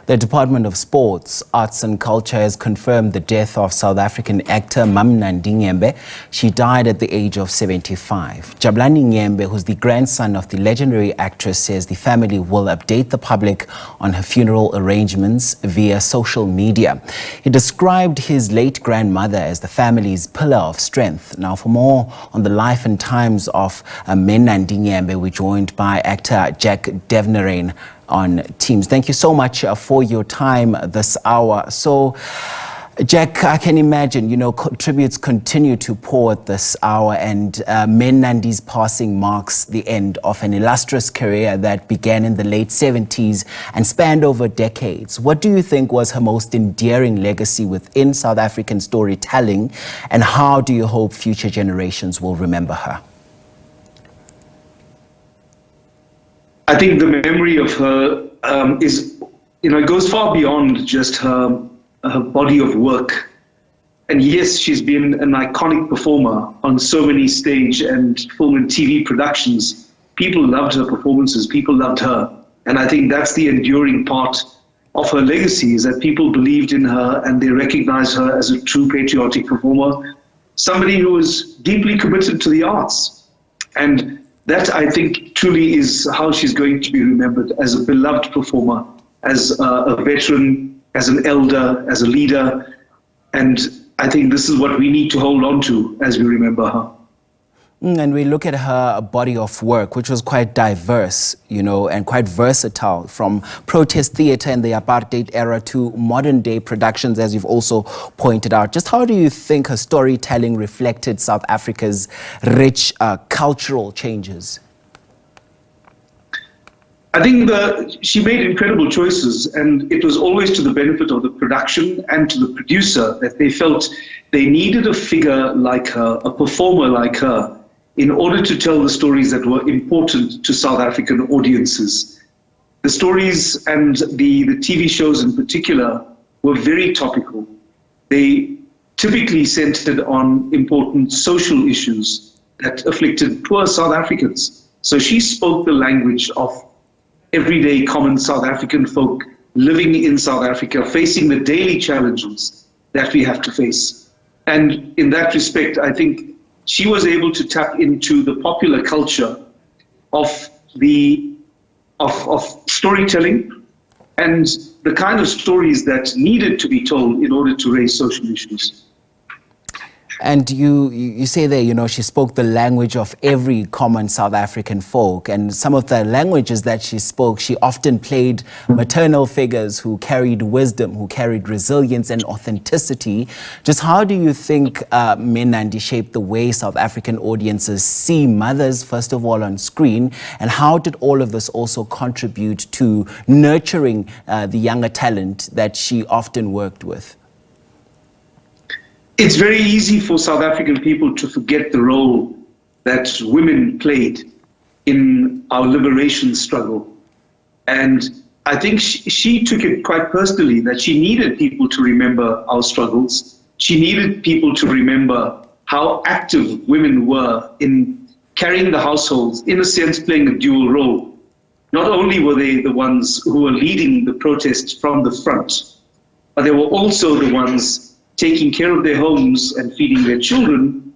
The Department of Sports, Arts and Culture has confirmed the death of South African actor Nandi Nyembe. She died at the age of 75. Nandi Nyembe, who's the grandson of the legendary actress, says the family will update the public on her funeral arrangements via social media. He described his late grandmother as the family's pillar of strength. Now, for more on the life and times of Nandi Nyembe, we're joined by actor Devnarain on Teams. Thank you so much for your time this hour. So, Jack, I can imagine, tributes continue to pour at this hour, and Nandi's passing marks the end of an illustrious career that began in the late 70s and spanned over decades. What do you think was her most endearing legacy within South African storytelling, and how do you hope future generations will remember her? I think the memory of her it goes far beyond just her body of work. And yes, she's been an iconic performer on so many stage and film and TV productions. People loved her performances, people loved her. And I think that's the enduring part of her legacy, is that people believed in her and they recognized her as a true patriotic performer, somebody who was deeply committed to the arts. And that, I think, truly is how she's going to be remembered, as a beloved performer, as a veteran, as an elder, as a leader. And I think this is what we need to hold on to as we remember her. And we look at her body of work, which was quite diverse, and quite versatile, from protest theatre in the apartheid era to modern day productions, as you've also pointed out. Just how do you think her storytelling reflected South Africa's rich cultural changes? I think she made incredible choices, and it was always to the benefit of the production and to the producer that they felt they needed a figure like her, a performer like her, in order to tell the stories that were important to South African audiences. The stories and the TV shows in particular were very topical. They typically centered on important social issues that afflicted poor South Africans. So she spoke the language of everyday common South African folk living in South Africa, facing the daily challenges that we have to face. And in that respect, I think she was able to tap into the popular culture of storytelling and the kind of stories that needed to be told in order to raise social issues. And you say there, she spoke the language of every common South African folk. And some of the languages that she spoke, she often played maternal figures who carried wisdom, who carried resilience and authenticity. Just how do you think Nandi shaped the way South African audiences see mothers, first of all, on screen? And how did all of this also contribute to nurturing the younger talent that she often worked with? It's very easy for South African people to forget the role that women played in our liberation struggle. And I think she took it quite personally, that she needed people to remember our struggles. She needed people to remember how active women were in carrying the households, in a sense playing a dual role. Not only were they the ones who were leading the protests from the front, but they were also the ones taking care of their homes and feeding their children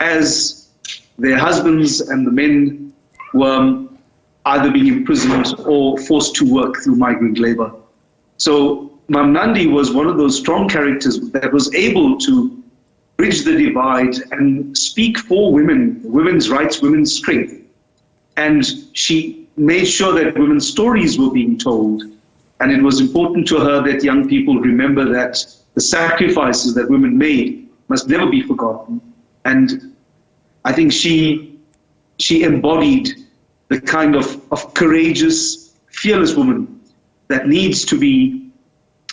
as their husbands and the men were either being imprisoned or forced to work through migrant labor. So Nandi was one of those strong characters that was able to bridge the divide and speak for women, women's rights, women's strength. And she made sure that women's stories were being told. And it was important to her that young people remember that the sacrifices that women made must never be forgotten. And I think she embodied the kind of courageous, fearless woman that needs to be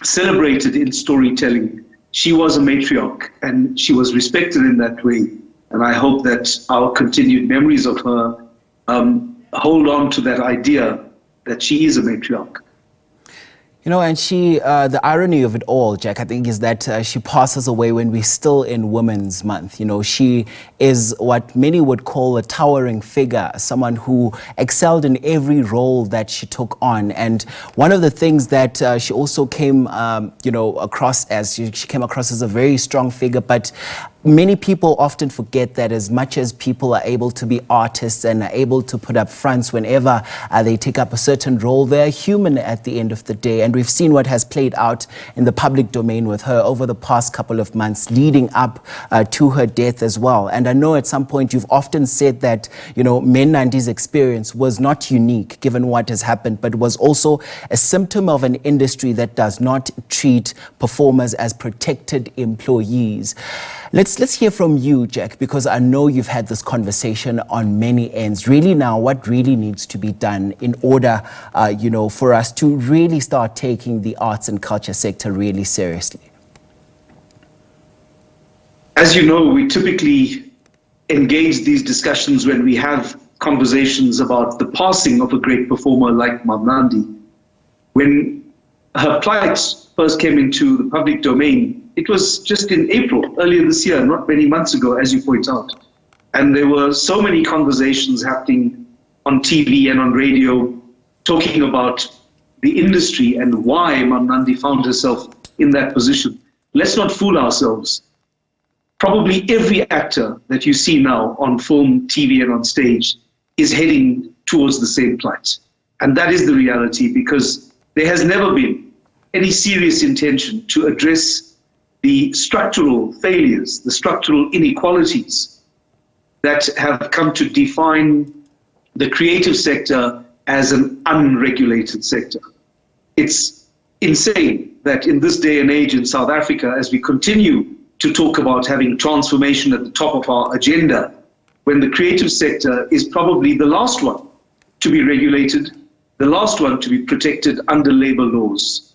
celebrated in storytelling. She was a matriarch, and she was respected in that way. And I hope that our continued memories of her hold on to that idea that she is a matriarch. You know, and the irony of it all, Jack, I think, is that she passes away when we're still in Women's Month. You know, she is what many would call a towering figure, someone who excelled in every role that she took on. And one of the things that she also came, across as, she came across as a very strong figure, but many people often forget that as much as people are able to be artists and are able to put up fronts whenever they take up a certain role, they're human at the end of the day. And we've seen what has played out in the public domain with her over the past couple of months leading up to her death as well. And I know at some point you've often said that, you know, Nandi's experience was not unique given what has happened, but was also a symptom of an industry that does not treat performers as protected employees. Let's hear from you, Jack, because I know you've had this conversation on many ends. Really now, what really needs to be done in order, for us to really start taking the arts and culture sector really seriously? As you know, we typically engage these discussions when we have conversations about the passing of a great performer like Nandi. When her plight first came into the public domain, it was just in April, earlier this year, not many months ago, as you point out. And there were so many conversations happening on TV and on radio talking about the industry and why Nandi found herself in that position. Let's not fool ourselves. Probably every actor that you see now on film, TV, and on stage is heading towards the same plight. And that is the reality, because there has never been any serious intention to address the structural failures, the structural inequalities that have come to define the creative sector as an unregulated sector. It's insane that in this day and age in South Africa, as we continue to talk about having transformation at the top of our agenda, when the creative sector is probably the last one to be regulated, the last one to be protected under labor laws.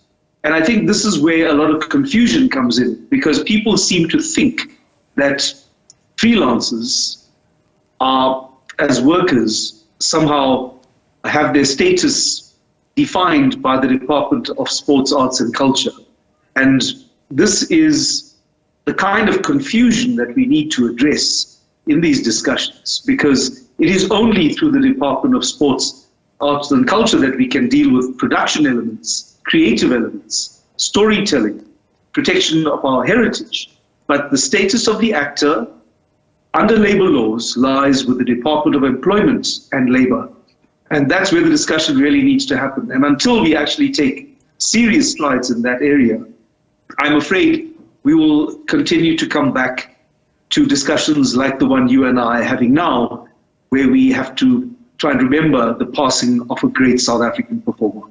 And I think this is where a lot of confusion comes in, because people seem to think that freelancers are, as workers, somehow have their status defined by the Department of Sports, Arts and Culture. And this is the kind of confusion that we need to address in these discussions, because it is only through the Department of Sports, Arts and Culture that we can deal with production elements, creative elements, storytelling, protection of our heritage. But the status of the actor under labor laws lies with the Department of Employment and Labor. And that's where the discussion really needs to happen. And until we actually take serious strides in that area, I'm afraid we will continue to come back to discussions like the one you and I are having now, where we have to try and remember the passing of a great South African performer.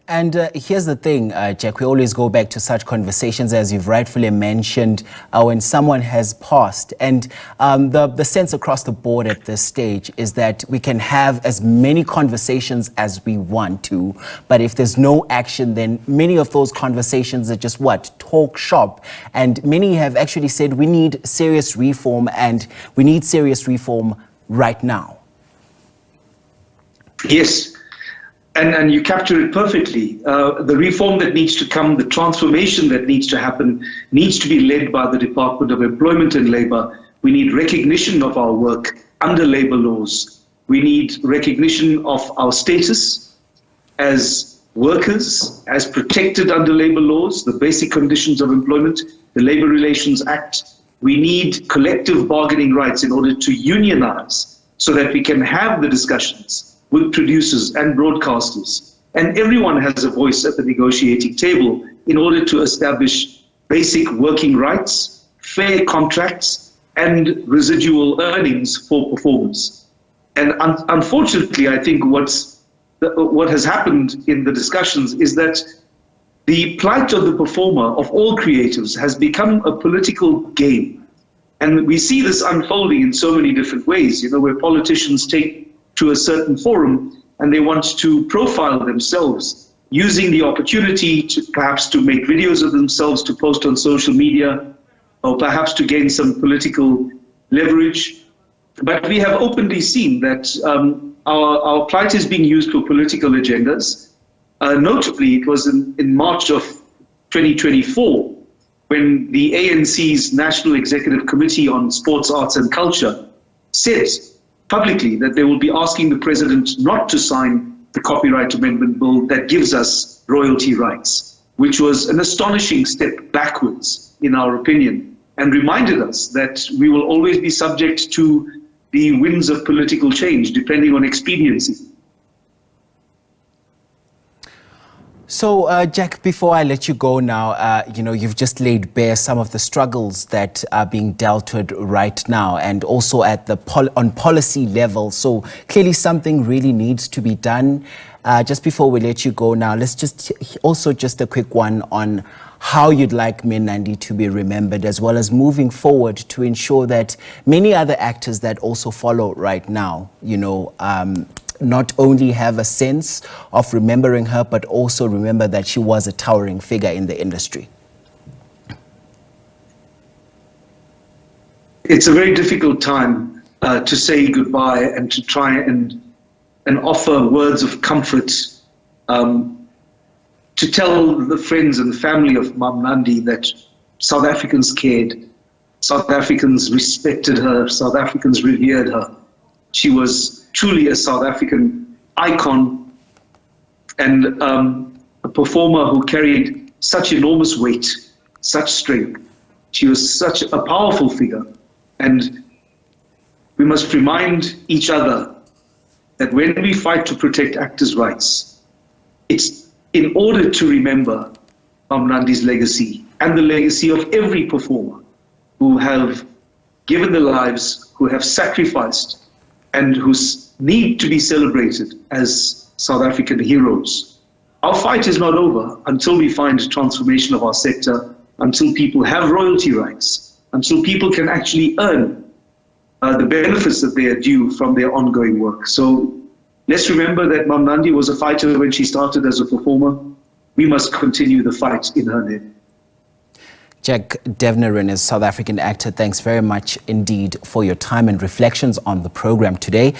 And here's the thing, Jack, we always go back to such conversations, as you've rightfully mentioned, when someone has passed. And the sense across the board at this stage is that we can have as many conversations as we want to, but if there's no action, then many of those conversations are just talk shop. And many have actually said we need serious reform, and we need serious reform right now. Yes. And you capture it perfectly. The reform that needs to come, the transformation that needs to happen, needs to be led by the Department of Employment and Labor. We need recognition of our work under labor laws. We need recognition of our status as workers, as protected under labor laws, the basic conditions of employment, the Labor Relations Act. We need collective bargaining rights in order to unionize so that we can have the discussions with producers and broadcasters. And everyone has a voice at the negotiating table in order to establish basic working rights, fair contracts, and residual earnings for performers. And unfortunately, I think what has happened in the discussions is that the plight of the performer, of all creatives, has become a political game. And we see this unfolding in so many different ways, where politicians take to a certain forum and they want to profile themselves, using the opportunity to perhaps to make videos of themselves to post on social media, or perhaps to gain some political leverage. But we have openly seen that our plight is being used for political agendas. Notably, it was in March of 2024 when the ANC's National Executive Committee on Sports, Arts and Culture said publicly that they will be asking the president not to sign the copyright amendment bill that gives us royalty rights, which was an astonishing step backwards, in our opinion, and reminded us that we will always be subject to the winds of political change, depending on expediency. So, Jack, before I let you go now, you've just laid bare some of the struggles that are being dealt with right now, and also at the on policy level. So clearly something really needs to be done. Just before we let you go now, let's just a quick one on how you'd like me and Nandi to be remembered, as well as moving forward to ensure that many other actors that also follow right now, not only have a sense of remembering her, but also remember that she was a towering figure in the industry. It's a very difficult time to say goodbye and to try and offer words of comfort, to tell the friends and the family of Mam Nandi that South Africans cared, South Africans respected her, South Africans revered her. She was truly a South African icon and a performer who carried such enormous weight, such strength. She was such a powerful figure. And we must remind each other that when we fight to protect actors' rights, it's in order to remember Mam Nandi's legacy and the legacy of every performer who have given their lives, who have sacrificed, and who need to be celebrated as South African heroes. Our fight is not over until we find a transformation of our sector, until people have royalty rights, until people can actually earn the benefits that they are due from their ongoing work. So let's remember that Mam Nandi was a fighter when she started as a performer. We must continue the fight in her name. Jack Devnarain is a South African actor. Thanks very much indeed for your time and reflections on the program today.